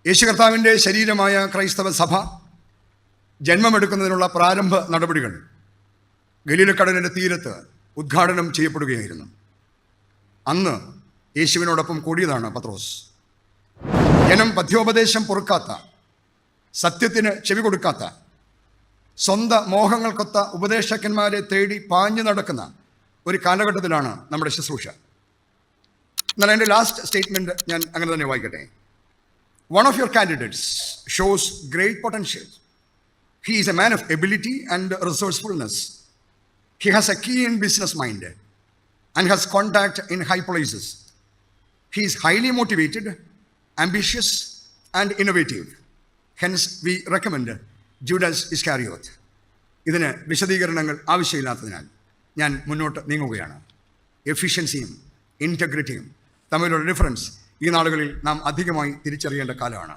യേശു കർത്താവിൻ്റെ ശരീരമായ ക്രൈസ്തവ സഭ ജന്മമെടുക്കുന്നതിനുള്ള പ്രാരംഭ നടപടികൾ ഗലീലക്കടലിൻ്റെ തീരത്ത് ഉദ്ഘാടനം ചെയ്യപ്പെടുകയായിരുന്നു. അന്ന് യേശുവിനോടൊപ്പം കൂടിയതാണ് പത്രോസ്. ജനം പഥ്യോപദേശം പൊറുക്കാത്ത, സത്യത്തിന് ചെവി കൊടുക്കാത്ത, സ്വന്തം മോഹങ്ങൾക്കൊത്ത ഉപദേശകന്മാരെ തേടി പാഞ്ഞു നടക്കുന്ന ഒരു കാലഘട്ടത്തിലാണ് നമ്മുടെ ശുശ്രൂഷ. എന്നാൽ എൻ്റെ ലാസ്റ്റ് സ്റ്റേറ്റ്മെൻറ്റ് ഞാൻ അങ്ങനെ തന്നെ വായിക്കട്ടെ. One of your candidates shows great potential. He is a man of ability and resourcefulness. He has a keen business mind and has contact in high places. He is highly motivated, ambitious and innovative. Hence, we recommend Judas Iscariot. ഇതിന് വിശദീകരണങ്ങൾ ആവശ്യമില്ലാത്തതിനാൽ ഞാൻ മുന്നോട്ട് നീങ്ങുകയാണ്. എഫിഷ്യൻസിയും ഇൻറ്റഗ്രിറ്റിയും തമ്മിലുള്ള difference ഈ നാളുകളിൽ നാം അധികമായി തിരിച്ചറിയേണ്ട കാലമാണ്.